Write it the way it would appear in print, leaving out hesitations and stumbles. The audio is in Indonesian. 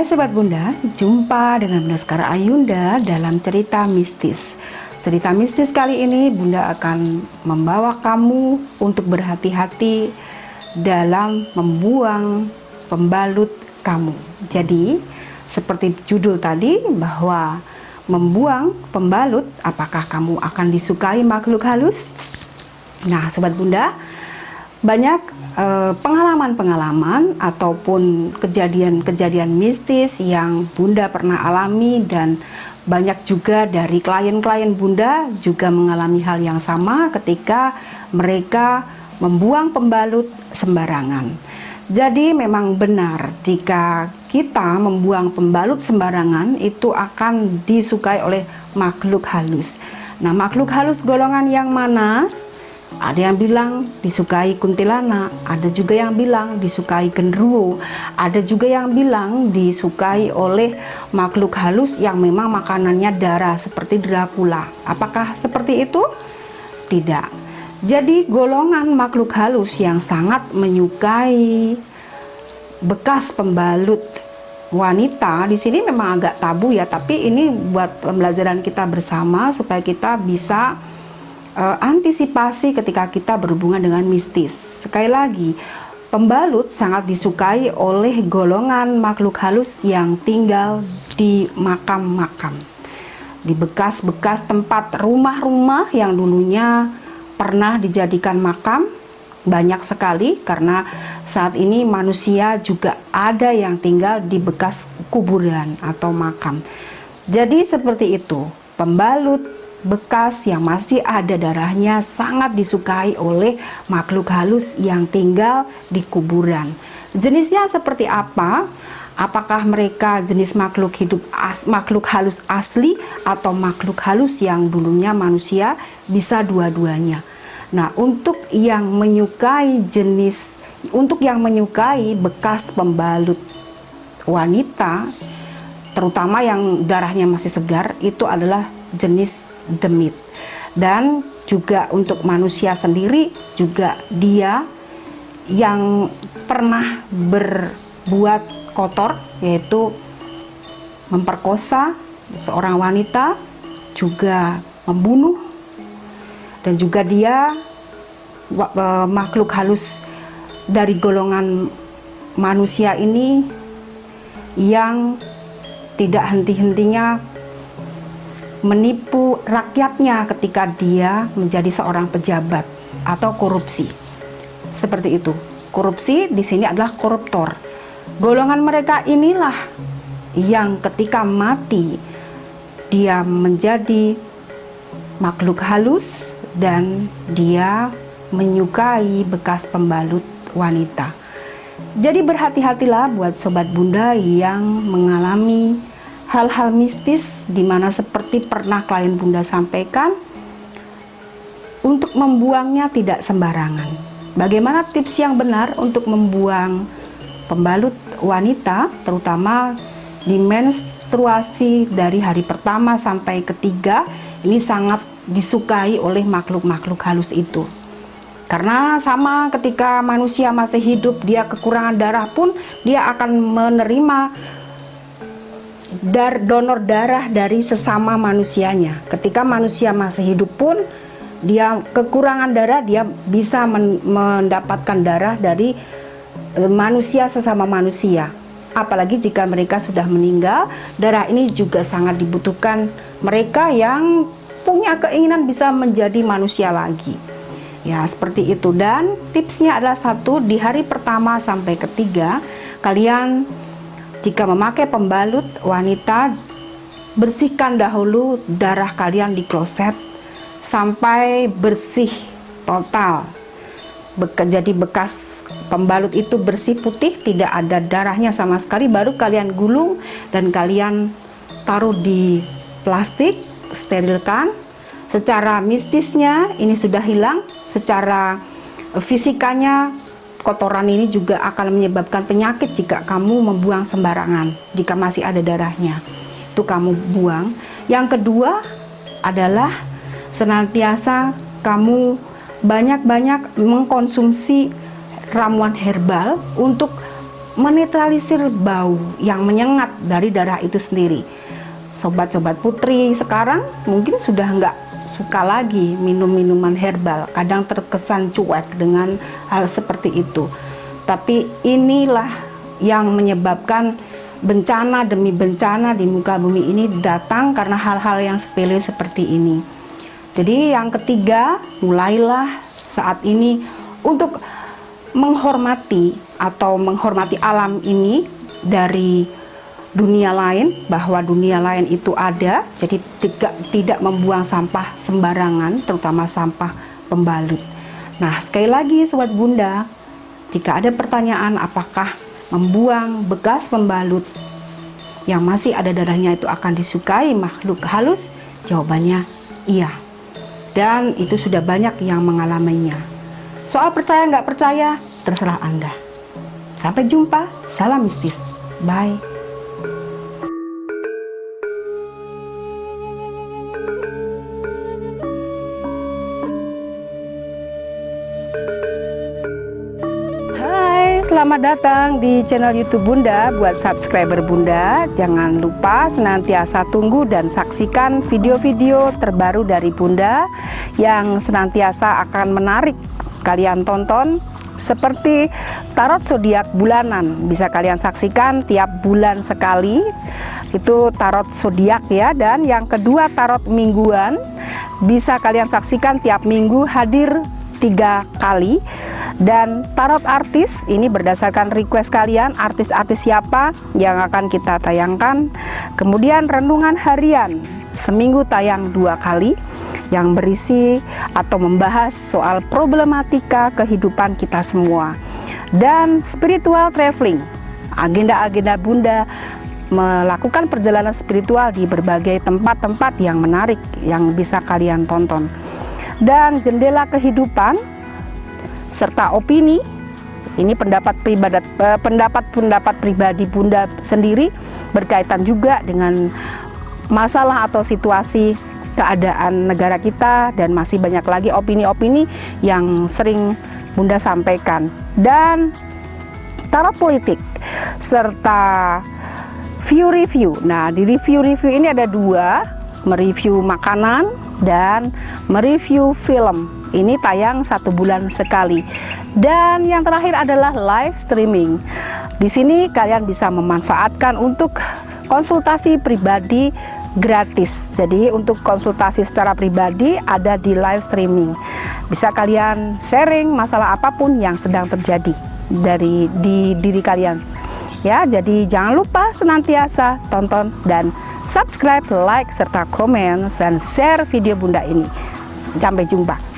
Hai Sobat Bunda, jumpa dengan Bunda Sekar Ayunda dalam cerita mistis. Cerita mistis kali ini Bunda akan membawa kamu untuk berhati-hati dalam membuang pembalut kamu. Jadi, seperti judul tadi bahwa membuang pembalut, apakah kamu akan disukai makhluk halus? Nah, Sobat Bunda, banyak pengalaman-pengalaman ataupun kejadian-kejadian mistis yang Bunda pernah alami, dan banyak juga dari klien-klien Bunda juga mengalami hal yang sama ketika mereka membuang pembalut sembarangan. Jadi memang benar jika kita membuang pembalut sembarangan itu akan disukai oleh makhluk halus. Nah, makhluk halus golongan yang mana? Ada yang bilang disukai kuntilanak, ada juga yang bilang disukai genderuwo, ada juga yang bilang disukai oleh makhluk halus yang memang makanannya darah seperti Dracula. Apakah seperti itu? Tidak. Jadi golongan makhluk halus yang sangat menyukai bekas pembalut wanita di sini memang agak tabu ya, tapi ini buat pembelajaran kita bersama supaya kita bisa antisipasi ketika kita berhubungan dengan mistis. Sekali lagi, pembalut sangat disukai oleh golongan makhluk halus yang tinggal di makam-makam, di bekas-bekas tempat rumah-rumah yang dulunya pernah dijadikan makam. Banyak sekali, karena saat ini manusia juga ada yang tinggal di bekas kuburan atau makam. Jadi seperti itu, pembalut bekas yang masih ada darahnya sangat disukai oleh makhluk halus yang tinggal di kuburan. Jenisnya seperti apa? Apakah mereka jenis makhluk hidup makhluk halus asli atau makhluk halus yang dulunya manusia? Bisa dua-duanya. Nah, untuk yang menyukai bekas pembalut wanita, terutama yang darahnya masih segar, itu adalah jenis demit. Dan juga untuk manusia sendiri juga dia yang pernah berbuat kotor, yaitu memperkosa seorang wanita, juga membunuh, dan juga dia makhluk halus dari golongan manusia ini yang tidak henti-hentinya menipu rakyatnya ketika dia menjadi seorang pejabat atau korupsi. Seperti itu. Korupsi di sini adalah koruptor. Golongan mereka inilah yang ketika mati dia menjadi makhluk halus dan dia menyukai bekas pembalut wanita. Jadi berhati-hatilah buat Sobat Bunda yang mengalami hal-hal mistis, di mana seperti pernah klien Bunda sampaikan, untuk membuangnya tidak sembarangan. Bagaimana tips yang benar untuk membuang pembalut wanita, terutama di menstruasi dari hari pertama sampai ketiga, ini sangat disukai oleh makhluk-makhluk halus itu. Karena sama ketika manusia masih hidup, dia kekurangan darah pun, dia akan menerima donor darah dari sesama manusianya. Ketika manusia masih hidup pun, dia kekurangan darah, dia bisa mendapatkan darah dari manusia sesama manusia. Apalagi jika mereka sudah meninggal, darah ini juga sangat dibutuhkan mereka yang punya keinginan bisa menjadi manusia lagi. Ya, seperti itu. Dan tipsnya adalah satu, di hari pertama sampai ketiga, kalian jika memakai pembalut wanita, bersihkan dahulu darah kalian di kloset sampai bersih total. Jadi bekas pembalut itu bersih putih, tidak ada darahnya sama sekali, baru kalian gulung dan kalian taruh di plastik, sterilkan. Secara mistisnya ini sudah hilang, secara fisikanya kotoran ini juga akan menyebabkan penyakit jika kamu membuang sembarangan. Jika masih ada darahnya, itu kamu buang. Yang kedua adalah senantiasa kamu banyak-banyak mengkonsumsi ramuan herbal untuk menetralisir bau yang menyengat dari darah itu sendiri. Sobat-sobat putri sekarang mungkin sudah nggak suka lagi minum minuman herbal, kadang terkesan cuek dengan hal seperti itu. Tapi inilah yang menyebabkan bencana demi bencana di muka bumi ini datang karena hal-hal yang sepele seperti ini. Jadi yang ketiga, mulailah saat ini untuk menghormati alam ini dari dunia lain, bahwa dunia lain itu ada. Jadi tidak membuang sampah sembarangan, terutama sampah pembalut. Nah, sekali lagi sobat bunda, jika ada pertanyaan apakah membuang bekas pembalut yang masih ada darahnya itu akan disukai makhluk halus, jawabannya iya. Dan itu sudah banyak yang mengalaminya. Soal percaya nggak percaya, terserah Anda. Sampai jumpa, salam mistis. Bye. Selamat datang di channel YouTube Bunda. Buat subscriber Bunda, jangan lupa senantiasa tunggu dan saksikan video-video terbaru dari Bunda yang senantiasa akan menarik kalian tonton, seperti tarot zodiak bulanan. Bisa kalian saksikan tiap bulan sekali, itu tarot zodiak ya. Dan yang kedua, tarot mingguan, bisa kalian saksikan tiap minggu, hadir 3 kali. Dan tarot artis ini berdasarkan request kalian, artis-artis siapa yang akan kita tayangkan. Kemudian renungan harian, seminggu tayang 2 kali, yang berisi atau membahas soal problematika kehidupan kita semua. Dan spiritual traveling, agenda-agenda Bunda melakukan perjalanan spiritual di berbagai tempat-tempat yang menarik yang bisa kalian tonton. Dan jendela kehidupan serta opini, ini pendapat pribadi Bunda sendiri berkaitan juga dengan masalah atau situasi keadaan negara kita, dan masih banyak lagi opini-opini yang sering Bunda sampaikan. Dan tarot politik serta view review. Nah, di review ini ada 2, mereview makanan dan mereview film. Ini tayang 1 bulan sekali. Dan yang terakhir adalah live streaming. Di sini kalian bisa memanfaatkan untuk konsultasi pribadi gratis. Jadi untuk konsultasi secara pribadi ada di live streaming. Bisa kalian sharing masalah apapun yang sedang terjadi di diri kalian. Ya, jadi jangan lupa senantiasa tonton dan subscribe, like serta komen dan share video Bunda ini. Sampai jumpa.